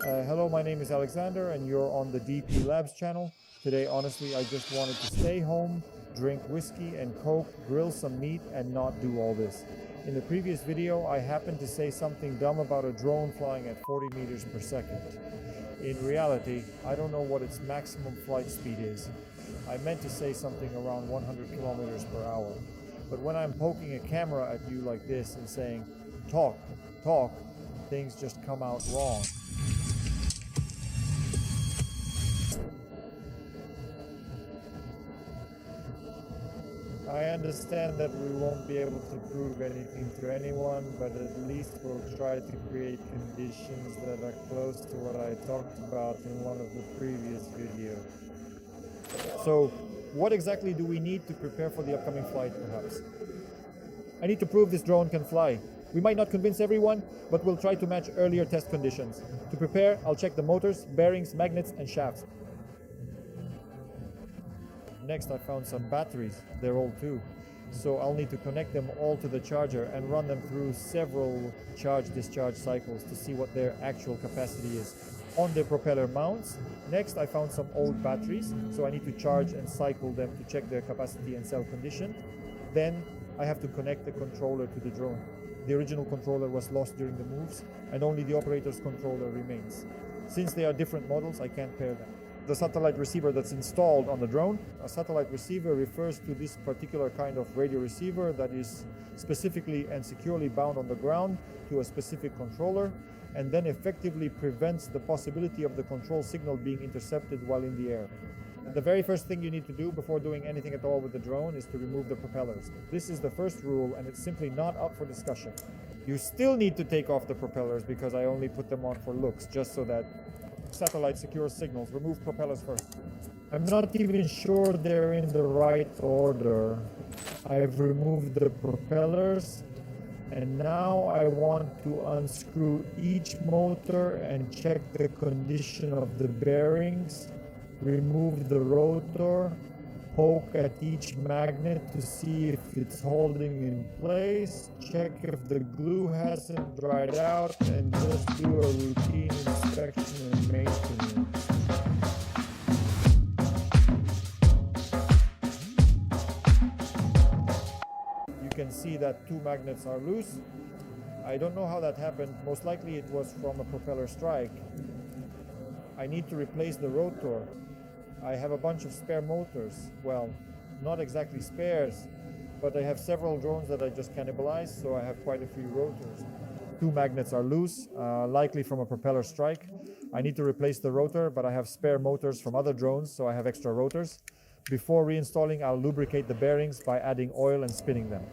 Hello, my name is Alexander and you're on the DP Labs channel. Today, honestly, I just wanted to stay home, drink whiskey and coke, grill some meat and not do all this. In the previous video, I happened to say something dumb about a drone flying at 40 meters per second. In reality, I don't know what its maximum flight speed is. I meant to say something around 100 kilometers per hour. But when I'm poking a camera at you like this and saying, talk, talk, things just come out wrong. I understand that we won't be able to prove anything to anyone, but at least we'll try to create conditions that are close to what I talked about in one of the previous videos. So, what exactly do we need to prepare for the upcoming flight, perhaps? I need to prove this drone can fly. We might not convince everyone, but we'll try to match earlier test conditions. To prepare, I'll check the motors, bearings, magnets, and shafts. Next, I found some batteries. They're old too. So I'll need to connect them all to the charger and run them through several charge-discharge cycles to see what their actual capacity is. On the propeller mounts, next I found some old batteries, so I need to charge and cycle them to check their capacity and cell condition. Then I have to connect the controller to the drone. The original controller was lost during the moves, and only the operator's controller remains. Since they are different models, I can't pair them. The satellite receiver that's installed on the drone. A satellite receiver refers to this particular kind of radio receiver that is specifically and securely bound on the ground to a specific controller, and then effectively prevents the possibility of the control signal being intercepted while in the air. The very first thing you need to do before doing anything at all with the drone is to remove the propellers. This is the first rule, and it's simply not up for discussion. You still need to take off the propellers because I only put them on for looks, just so that satellite secures signals. Remove propellers first. I'm not even sure they're in the right order. I've removed the propellers, and now I want to unscrew each motor and check the condition of the bearings. Remove the rotor, poke at each magnet to see if it's holding in place, check if the glue hasn't dried out, and just do a routine inspection and maintenance. You can see that two magnets are loose. I don't know how that happened. Most likely it was from a propeller strike. I need to replace the rotor. I have a bunch of spare motors. Well, not exactly spares, but I have several drones that I just cannibalized, so I have quite a few rotors. Two magnets are loose, likely from a propeller strike. I need to replace the rotor, but I have spare motors from other drones, so I have extra rotors. Before reinstalling, I'll lubricate the bearings by adding oil and spinning them.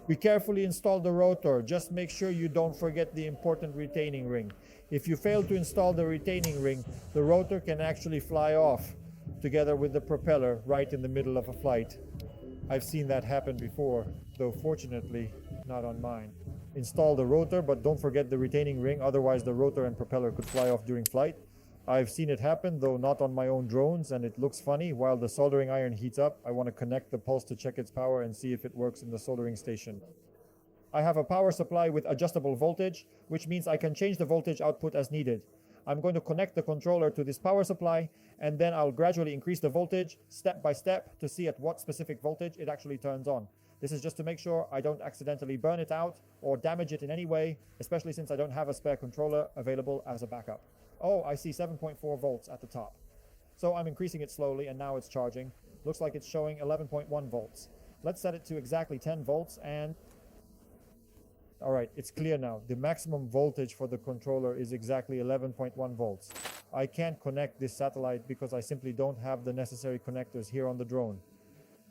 We carefully install the rotor. Just make sure you don't forget the important retaining ring. If you fail to install the retaining ring, the rotor can actually fly off together with the propeller right in the middle of a flight. I've seen that happen before, though fortunately not on mine. Install the rotor, but don't forget the retaining ring, otherwise the rotor and propeller could fly off during flight. I've seen it happen, though not on my own drones, and it looks funny. While the soldering iron heats up, I want to connect the pulse to check its power and see if it works in the soldering station. I have a power supply with adjustable voltage, which means I can change the voltage output as needed. I'm going to connect the controller to this power supply, and then I'll gradually increase the voltage step by step to see at what specific voltage it actually turns on. This is just to make sure I don't accidentally burn it out or damage it in any way, especially since I don't have a spare controller available as a backup. Oh, I see 7.4 volts at the top. So I'm increasing it slowly, and now it's charging. Looks like it's showing 11.1 volts. Let's set it to exactly 10 volts and... Alright, it's clear now. The maximum voltage for the controller is exactly 11.1 volts. I can't connect this satellite because I simply don't have the necessary connectors here on the drone.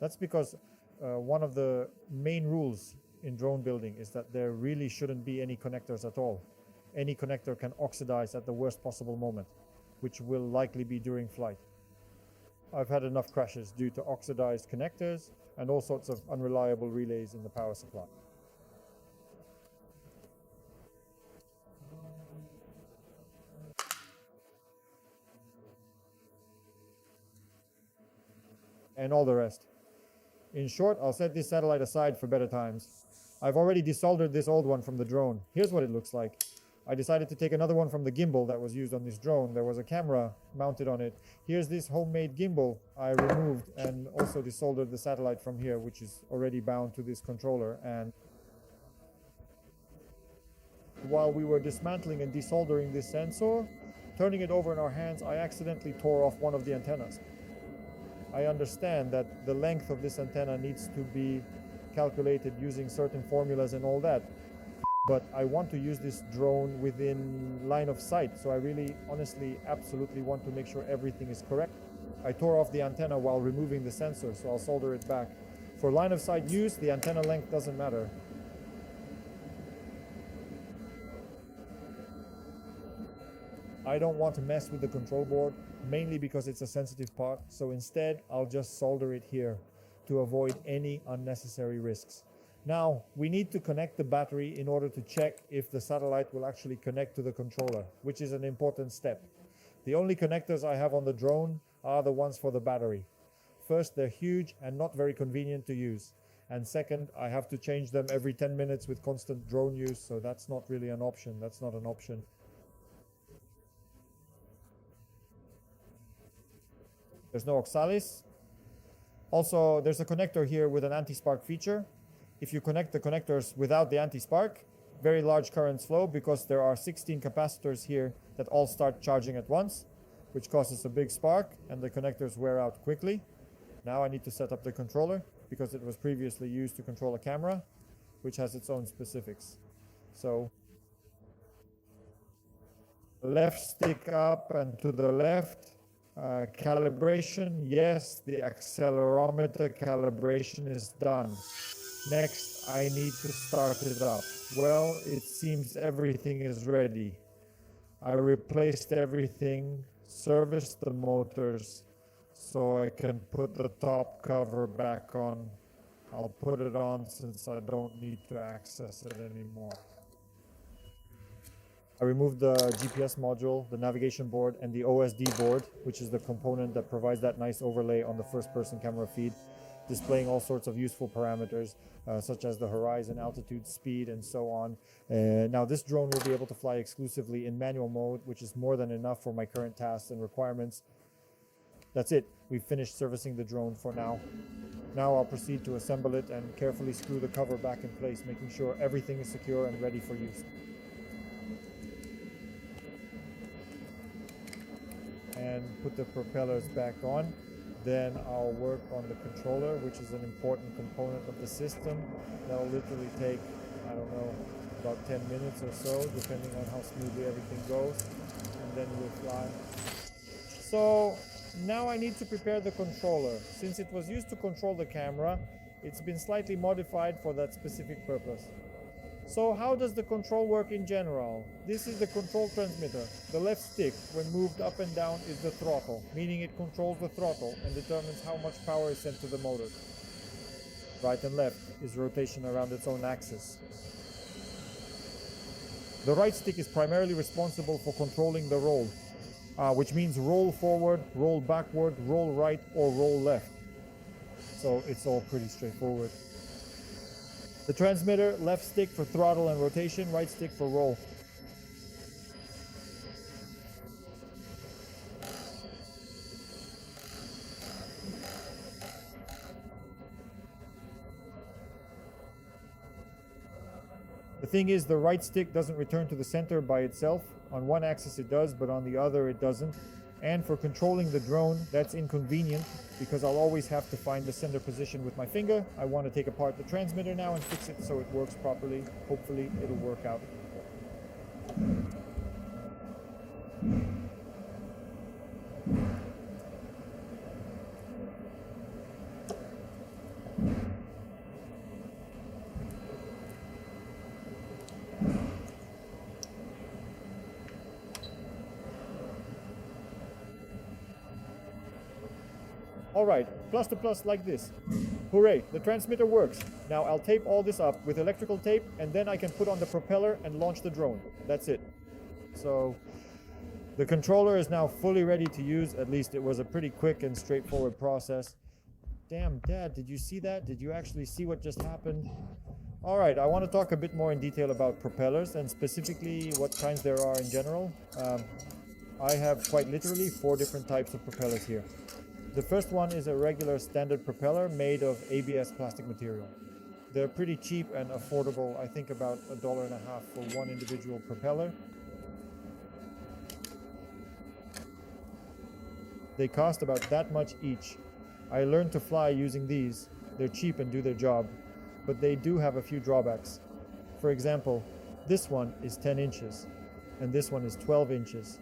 That's because one of the main rules in drone building is that there really shouldn't be any connectors at all. Any connector can oxidize at the worst possible moment, which will likely be during flight. I've had enough crashes due to oxidized connectors and all sorts of unreliable relays in the power supply. And all the rest. In short, I'll set this satellite aside for better times. I've already desoldered this old one from the drone. Here's what it looks like. I decided to take another one from the gimbal that was used on this drone. There was a camera mounted on it. Here's this homemade gimbal I removed and also desoldered the satellite from here, which is already bound to this controller. And while we were dismantling and desoldering this sensor, turning it over in our hands, I accidentally tore off one of the antennas. I understand that the length of this antenna needs to be calculated using certain formulas and all that. But I want to use this drone within line of sight, so I really, honestly, absolutely want to make sure everything is correct. I tore off the antenna while removing the sensor, so I'll solder it back. For line of sight use, the antenna length doesn't matter. I don't want to mess with the control board, mainly because it's a sensitive part, so instead I'll just solder it here to avoid any unnecessary risks. Now, we need to connect the battery in order to check if the satellite will actually connect to the controller, which is an important step. The only connectors I have on the drone are the ones for the battery. First, they're huge and not very convenient to use. And second, I have to change them every 10 minutes with constant drone use, so that's not really an option. That's not an option. There's no oxalis. Also, there's a connector here with an anti-spark feature. If you connect the connectors without the anti-spark, very large currents flow because there are 16 capacitors here that all start charging at once, which causes a big spark and the connectors wear out quickly. Now I need to set up the controller because it was previously used to control a camera, which has its own specifics. So, left stick up and to the left. Calibration, yes, the accelerometer calibration is done. Next, I need to start it up. Well, it seems everything is ready. I replaced everything, serviced the motors, so I can put the top cover back on. I'll put it on since I don't need to access it anymore. I removed the GPS module, the navigation board, and the OSD board, which is the component that provides that nice overlay on the first-person camera feed, displaying all sorts of useful parameters, such as the horizon, altitude, speed, and so on. Now, this drone will be able to fly exclusively in manual mode, which is more than enough for my current tasks and requirements. That's it. We've finished servicing the drone for now. Now I'll proceed to assemble it and carefully screw the cover back in place, making sure everything is secure and ready for use. And put the propellers back on. Then I'll work on the controller, which is an important component of the system. That'll literally take, I don't know, about 10 minutes or so, depending on how smoothly everything goes. And then we'll fly. So now I need to prepare the controller. Since it was used to control the camera, it's been slightly modified for that specific purpose. So how does the control work in general? This is the control transmitter. The left stick, when moved up and down, is the throttle, meaning it controls the throttle and determines how much power is sent to the motor. Right and left is rotation around its own axis. The right stick is primarily responsible for controlling the roll, which means roll forward, roll backward, roll right, or roll left. So it's all pretty straightforward. The transmitter, left stick for throttle and rotation, right stick for roll. The thing is, the right stick doesn't return to the center by itself. On one axis it does, but on the other it doesn't. And for controlling the drone, that's inconvenient because I'll always have to find the sender position with my finger. I want to take apart the transmitter now and fix it so it works properly. Hopefully it'll work out. Alright, plus to plus like this. Hooray, the transmitter works. Now I'll tape all this up with electrical tape and then I can put on the propeller and launch the drone. That's it. So the controller is now fully ready to use. At least it was a pretty quick and straightforward process. Damn, Dad, did you see that? Did you actually see what just happened? Alright, I want to talk a bit more in detail about propellers and specifically what kinds there are in general. I have quite literally 4 different types of propellers here. The first one is a regular standard propeller made of ABS plastic material. They're pretty cheap and affordable, I think about $1.50 for one individual propeller. They cost about that much each. I learned to fly using these. They're cheap and do their job, but they do have a few drawbacks. For example, this one is 10 inches and this one is 12 inches.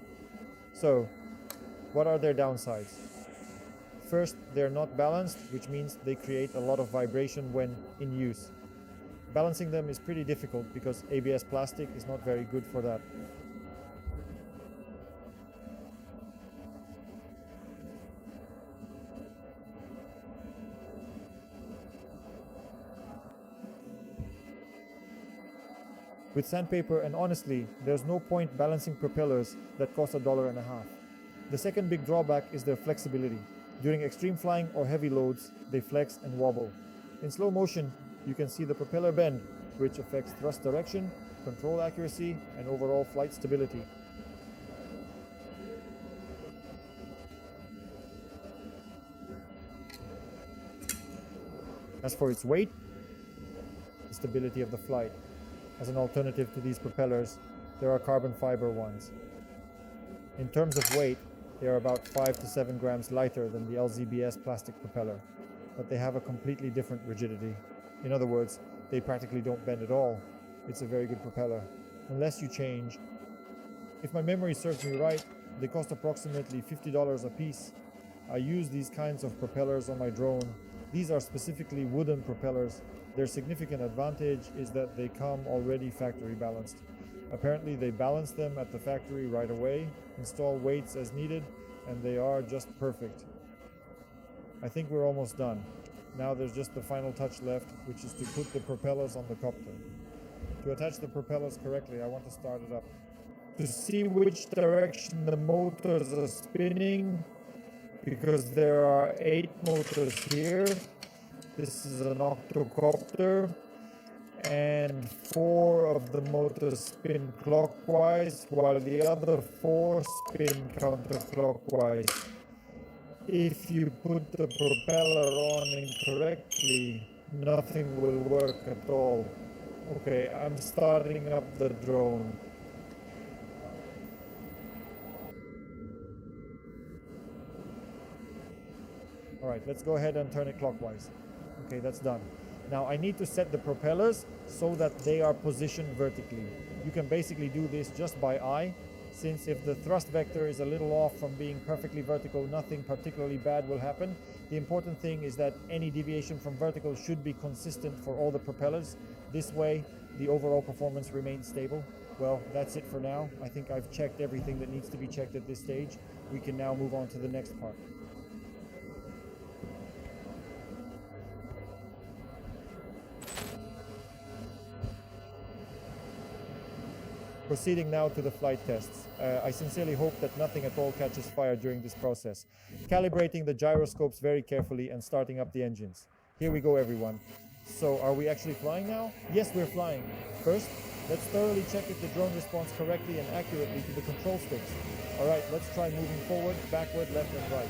So, what are their downsides? First, they're not balanced, which means they create a lot of vibration when in use. Balancing them is pretty difficult because ABS plastic is not very good for that. With sandpaper, and honestly, there's no point balancing propellers that cost $1.50. The second big drawback is their flexibility. During extreme flying or heavy loads, they flex and wobble. In slow motion, you can see the propeller bend, which affects thrust direction, control accuracy, and overall flight stability. As for its weight, the stability of the flight. As an alternative to these propellers, there are carbon fiber ones. In terms of weight, they are about 5 to 7 grams lighter than the LZBS plastic propeller, but they have a completely different rigidity. In other words, they practically don't bend at all. It's a very good propeller, unless you change. If my memory serves me right, they cost approximately $50 a piece. I use these kinds of propellers on my drone. These are specifically wooden propellers. Their significant advantage is that they come already factory balanced. Apparently they balance them at the factory right away, install weights as needed, and they are just perfect. I think we're almost done. Now there's just the final touch left, which is to put the propellers on the copter. To attach the propellers correctly, I want to start it up. To see which direction the motors are spinning, because there are 8 motors here. This is an octocopter, and 4 of the motors spin clockwise, while the other 4 spin counterclockwise. If you put the propeller on incorrectly, nothing will work at all. Okay, I'm starting up the drone. Alright, let's go ahead and turn it clockwise. Okay, that's done. Now I need to set the propellers so that they are positioned vertically. You can basically do this just by eye, since if the thrust vector is a little off from being perfectly vertical, nothing particularly bad will happen. The important thing is that any deviation from vertical should be consistent for all the propellers. This way, the overall performance remains stable. Well, that's it for now. I think I've checked everything that needs to be checked at this stage. We can now move on to the next part. Proceeding now to the flight tests. I sincerely hope that nothing at all catches fire during this process. Calibrating the gyroscopes very carefully and starting up the engines. Here we go, everyone. So, are we actually flying now? Yes, we're flying. First, let's thoroughly check if the drone responds correctly and accurately to the control sticks. Alright, let's try moving forward, backward, left and right.